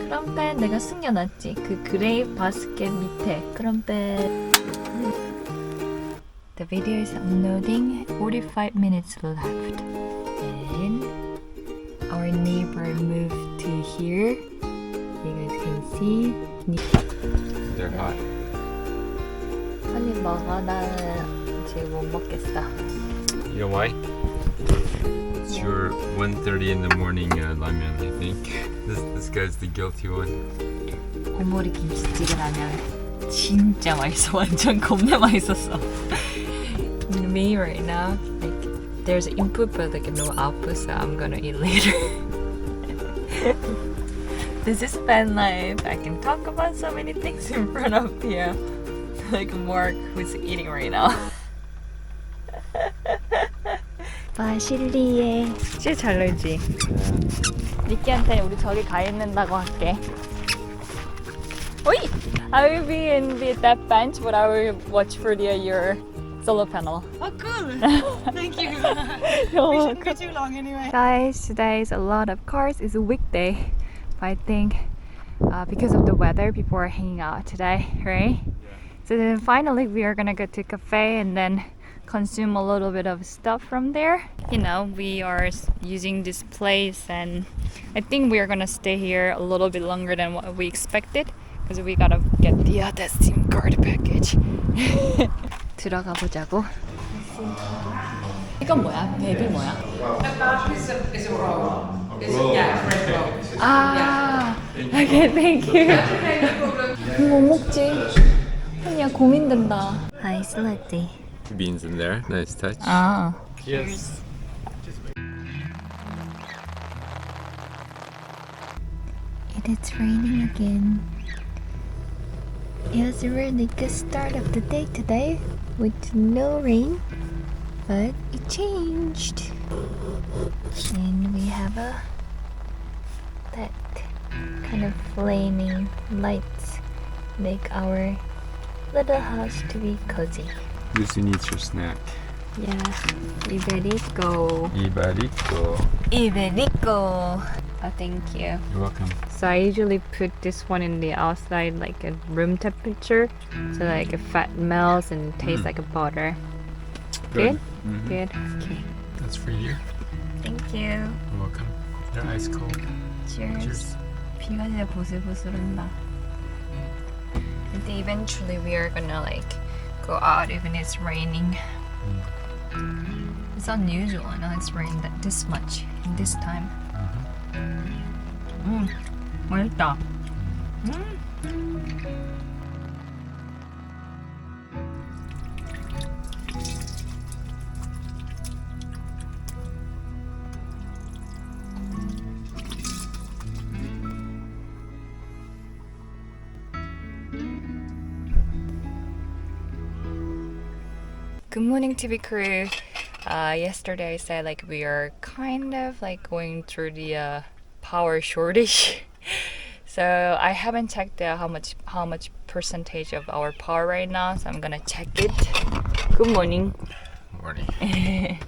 크럼펜 내가 숨겨놨지. 그 그레이 바스켓 밑에 크럼펜. The video is uploading. 45 minutes left. And our neighbor moved to here. You guys can see. They're hot. 빨리 먹어. 나는 지금 못 먹겠어. You know why? It's your 1:30 in the morning ramen, I think. This guy's the guilty one. 오모리 김치찌개 라면 진짜 맛있어. 완전 겁나 맛있었어. Me right now, like there's input but like no output, so I'm gonna eat later. This is vanlife. I can talk about so many things in front of you. Like Mark who's eating right now. 바실리에 진짜 잘 놀지? 니키한테 우리 저기 가 있는다고 할게. 오이! I will be in that bench but I will watch for your solar panel. Oh, cool. Thank you. You're We welcome. shouldn't be too long anyway. Guys, today is a lot of cars. It's a weekday, but I think because of the weather, people are hanging out today, right? So then finally we are gonna go to a cafe and then consume a little bit of stuff from there. You know, we are using this place and I think we are gonna stay here a little bit longer than what we expected because we gotta get the SIM card package. 들어가 보자고. 이건 뭐야? 맵이 뭐야? Is a roll. Yeah, red roll. 아, okay, thank you. 뭐 먹지? 그냥 고민된다. 아이스 라떼. Beans in there. Nice touch. 아, Yes. it is raining again. It was a really good start of the day today with no rain, but it changed. And we have that kind of flaming lights make our little house to be cozy. Lucy needs her snack. Yeah, Iberico. Iberico. Iberico. Oh, thank you. You're welcome. So I usually put this one in the outside like at room temperature, so like it fat melts and tastes like a butter. Good? Mhm. Good. Okay. That's for you. Thank you. You're welcome. They're ice cold. Cheers. Cheers. 비가 진짜 보슬보슬한다. I think eventually we are gonna like go out even it's raining. It's unusual. I know it's rained this much in this time. 맛있다. Good morning, TV crew. Yesterday I said like we are kind of like going through the power shortage. So I haven't checked how much percentage of our power right now. So I'm gonna check it. Good morning. Morning.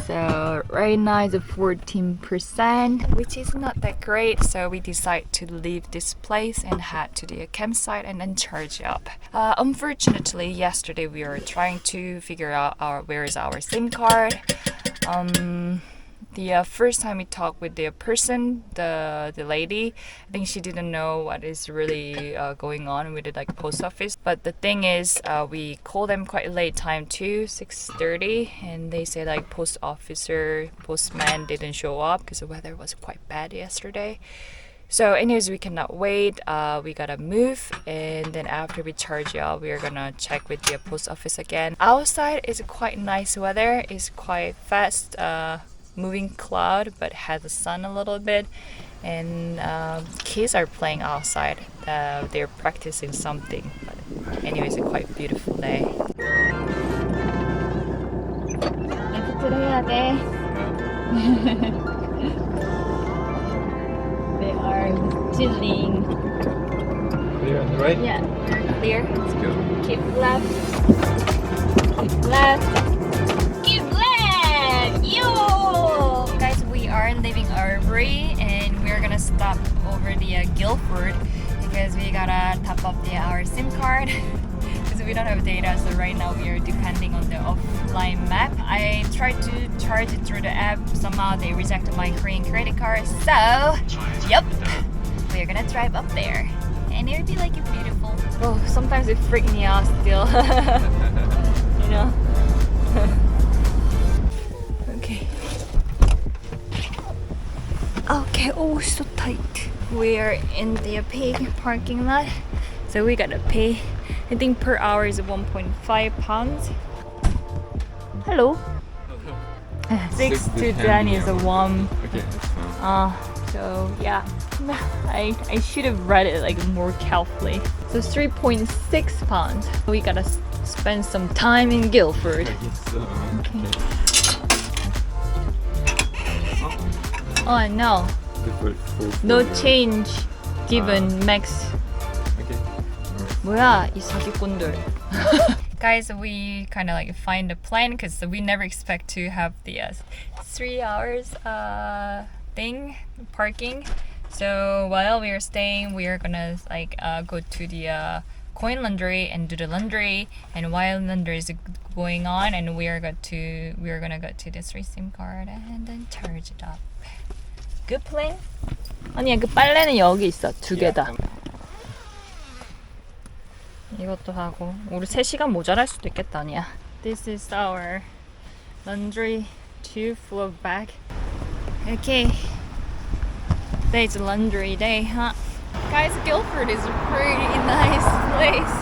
So right now it's 14%, which is not that great. So we decide to leave this place and head to the campsite and then charge up. Unfortunately, yesterday we were trying to figure out where is our SIM card. The first time we talked with the person, the lady, I think she didn't know what is really going on with the like post office. But the thing is, we called them quite late time too, 6:30, and they say like postman didn't show up because the weather was quite bad yesterday. So anyways, we cannot wait. We gotta move, and then after we charge up, we are gonna check with the post office again. Outside is quite nice weather. It's quite fast. Moving cloud but has the sun a little bit, and kids are playing outside. They're practicing something, but anyways, a quite beautiful day. They are chilling. Clear on the right? Yeah, very clear. Let's go. Keep left. Keep left. Keep left. Yo! Guys, we are in leaving Arbery and we're gonna stop over the Guildford because we gotta top up our SIM card because we don't have data. So right now we are depending on the offline map. I tried to charge it through the app. Somehow they rejected my Korean credit card. So, yep, we're gonna drive up there. And it would be like beautiful. Oh, sometimes it freaks me out still. You know? Okay. Okay, oh, so tight. We are in the paid parking lot. So we gotta pay. I think per hour is 1.5 pounds. Hello. 6 to 10 is a 1. Okay, that's fine. So yeah, I should have read it like more carefully. So 3.6 pounds. We gotta spend some time in Guildford. I guess so. Okay. Oh no, no change given max. Okay. 뭐야 이 사기꾼들. Guys, we kind of like find a plan because we never expect to have the 3 hours thing parking. So while we are staying, we are gonna like go to the coin laundry and do the laundry. And while laundry is going on, and we are gonna go to the 3 SIM card and then charge it up. Good plan? 아니야 그 빨래는 여기 있어 2개다. 이것도 하고 우리 3시간 모자랄 수도 있겠다. 아니야. This is our laundry 2 full of bag. Okay. Today's laundry day, huh? Guys, Guildford is a pretty nice place.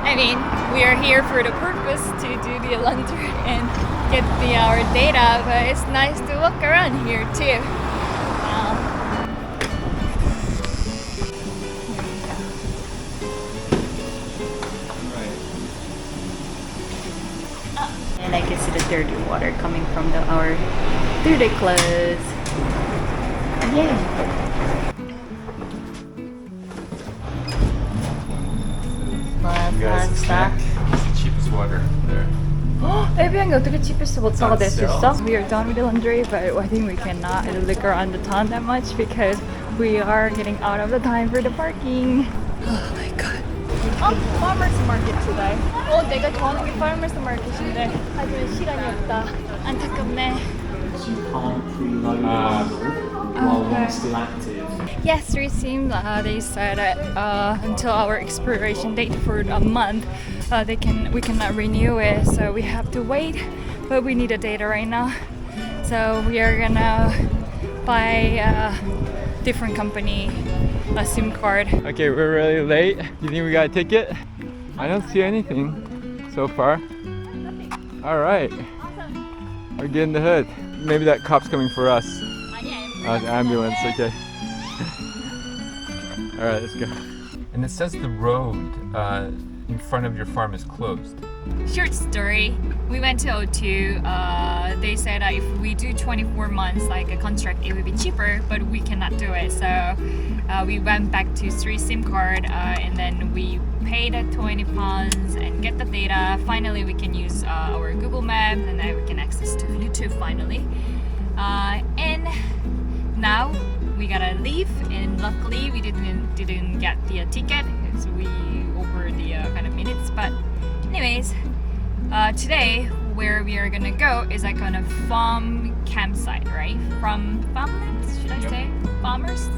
I mean, we are here for the purpose to do the laundry and get our data, but it's nice to walk around here too. And I can see the dirty water coming from our dirty clothes. Yeah. You guys, a snack. It's the cheapest water there. 에비앙이 어떻게 cheapest water가 될 수 있어? We are done with the laundry, but I think we cannot look around the town that much because we are getting out of the time for the parking. Oh my god. Farmers market today. 내가 좋아하는 게 farmers market인데 하지만 시간이 없다. 안타깝네. You can't preload while one's still active. Yes, we seem they said until our expiration date for a month, we cannot renew it, so we have to wait. But we need the data right now, so we are gonna buy a different company a SIM card. Okay, we're really late. You think we got a ticket? I don't see anything so far. All right, we're getting the hood. Maybe that cop's coming for us. The ambulance, okay. All right, let's go. And it says the road in front of your farm is closed. Short story. We went to O2. They said if we do 24 months like a contract, it would be cheaper, but we cannot do it. So we went back to 3 SIM card and then we paid £20 and get the data. Finally, we can use our Google Map and then we can access to YouTube finally. And now we gotta leave. And luckily, we didn't get the ticket because we over the kind of minutes. But anyways, today where we are gonna go is like on a farm campsite, right? From farmlands, should I say? Farmers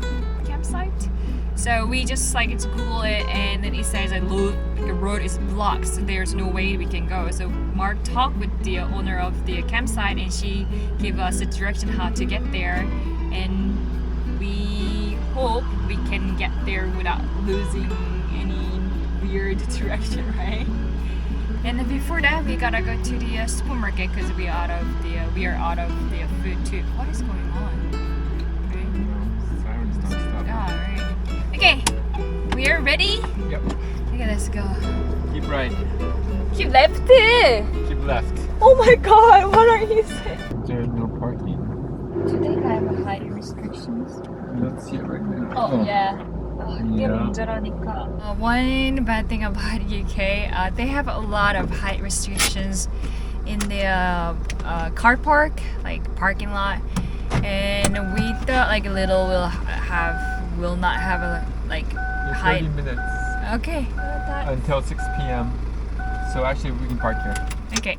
campsite. So we just like to Google it, and then it says that the road is blocked, so there's no way we can go. So Mark talked with the owner of the campsite, and she gave us a direction how to get there, and we hope we can get there without losing any weird direction, right? And then before that, we gotta go to the supermarket because we are out of the food too. What is going on? Okay, we are ready. Yep. Okay, let's go. Keep right. Keep left. Keep left. Oh my god, what are you saying? There's no parking. Do they have height restrictions? Let's see it right now. Oh yeah. Yeah. One bad thing about UK, they have a lot of height restrictions in the car park, like parking lot. And we thought like little will not have a like height. 30 minutes Okay. until 6 p.m. So actually we can park here. Okay.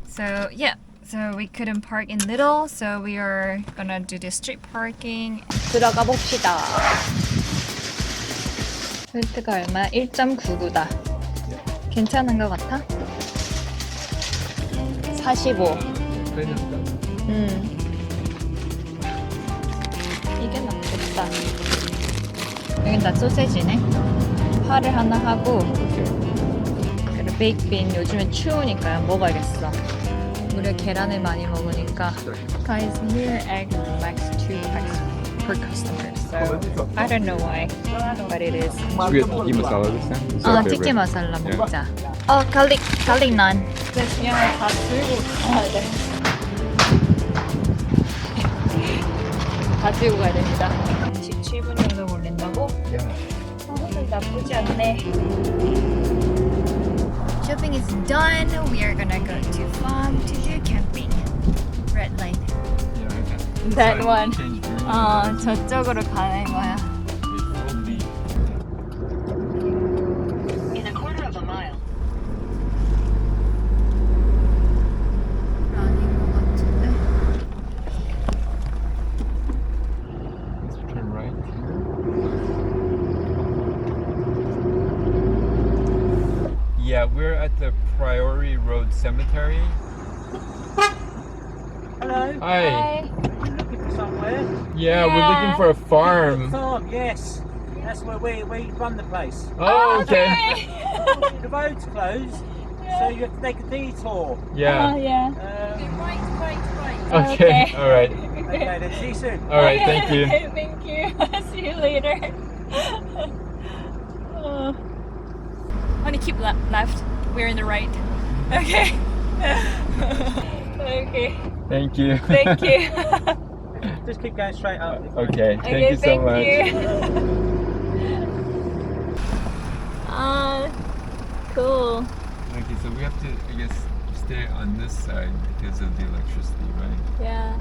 So yeah. So we couldn't park in Little, so we are gonna do the street parking. 들어가 봅시다. 렌트가 얼마야? 1.99다. 괜찮은 것 같아? 45. 이게 낫겠다. 여긴 다 소세지네. 파를 하나 하고 그리고 베이크빈 요즘에 추우니까 먹어야겠어. 우리가 계란을 많이 먹으니까. Guys, here egg max 2 packs per customer. So I don't know why, but it is. Should we get tiki masala this time? It's our favorite. 치킨 마살라 Yeah. 먹자. garlic naan. 그냥 다 들고 가야 돼. 가지고 가야 됩니다. 17분 정도 걸린다고? 오늘 나쁘지 않네. Shopping is done. We are gonna go to farm to do camping. Red light. Yeah, okay. That So one. change green. 저쪽으로 가는 거야. In a quarter of a mile. 아닌 것 같은데. Let's turn right. Yeah, we're at the Priory Road Cemetery. Hello. Hi. Looking for somewhere? Yeah, we're looking for a farm. Farm, yes. That's where we run the place. Oh, okay. The road's closed, so you have to take a detour. Yeah. yeah. Right. Okay. All right. Okay, then see you soon. All right. Thank you. Thank you. See you later. Only keep left. We're in the right. Okay. Okay. Thank you. Thank you. Just keep going straight up. Okay. Thank you so much. Cool. Okay, so we have to, I guess, stay on this side because of the electricity, right? Yeah.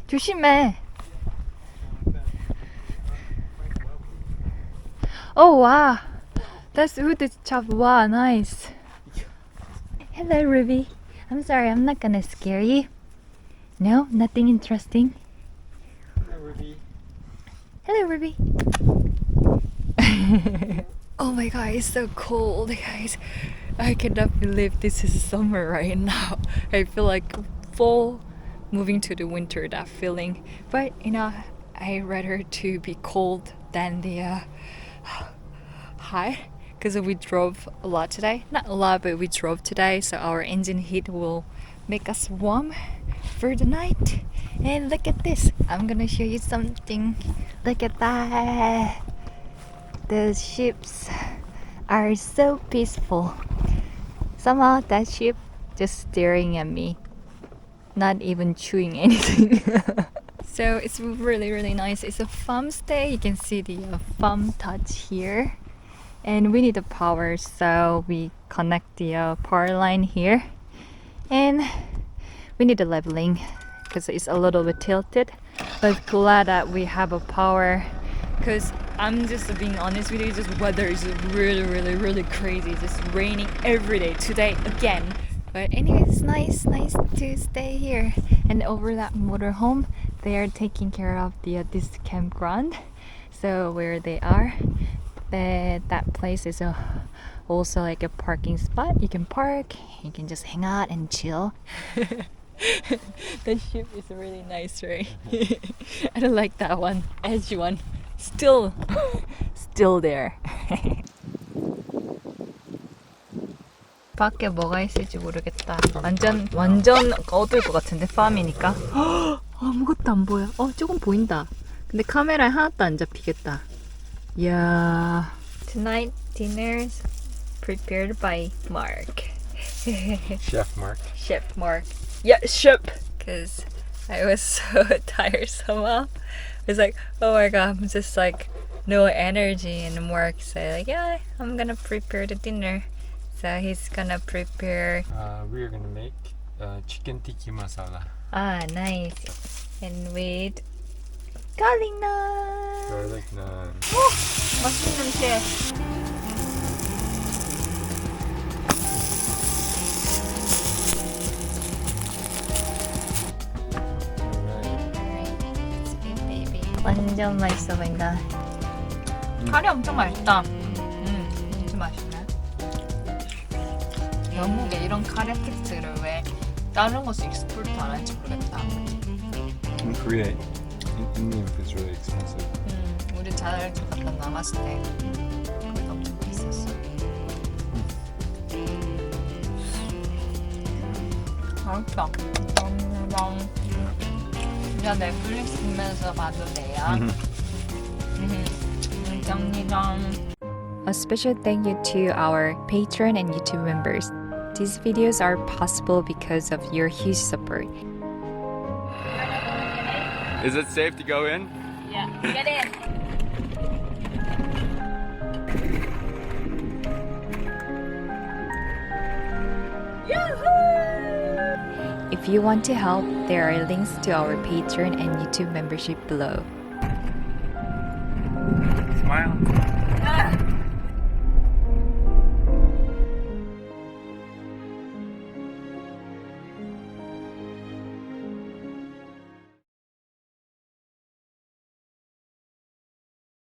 조심해. Oh wow, that's wood chop. Wow, nice. Hello, Ruby. I'm sorry, I'm not gonna scare you. No, nothing interesting. Hello, Ruby. Hello, Ruby. Oh my god, it's so cold, guys. I cannot believe this is summer right now. I feel like full moving to the winter, that feeling. But you know, I'd rather to be cold than the hot, because we drove a lot today. Not a lot, but we drove today, so our engine heat will make us warm for the night. And look at this. I'm gonna show you something. Look at that. The ships are so peaceful. Somehow that ship just staring at me, not even chewing anything. So it's really nice. It's a farm stay. You can see the farm touch here. And we need the power, so we connect the power line here. And we need the leveling because it's a little bit tilted. But glad that we have a power, because I'm just being honest with you, just weather is really crazy. Just raining every day. Today again. But anyways, it's nice to stay here. And over that motorhome, they are taking care of this campground. So where they are, that place is also like a parking spot. You can park, you can just hang out and chill. The ship is really nice, right? I don't like that one, edgy one. Still there. 밖에 뭐가 있을지 모르겠다. 완전 어두울 것 같은데, 팜이니까. 아무것도 안 보여. 조금 보인다. 근데 카메라에 하나도 안 잡히겠다. Yeah. Tonight dinner's prepared by Mark. Chef Mark. Chef Mark. Yeah, chef. Because I was so tired somehow. It's like, oh my god, I'm just like no energy in work. So like, yeah, I'm gonna prepare the dinner. So he's gonna prepare. We are gonna make chicken tikka masala. Ah, nice. And with garlic naan. Garlic naan. 맛있는 냄새. 완전 맛있어 보인다. 카레 엄청 맛있다. 진짜 맛있네. 영국에 이런 카레 키트를 왜 다른 곳에 익스포트 안 하는지 모르겠다. In Korea, Indian food is really expensive. 우리 자주 갔다 남았을 때 거기가 엄청 비쌌어. 맛있다. 이제 넷플릭스 보면서 봐도 돼요. 감사합니다. A special thank you to our Patreon and YouTube members. These videos are possible because of your huge support. Is it safe to go in? Yeah, get in. If you want to help, there are links to our Patreon and YouTube membership below.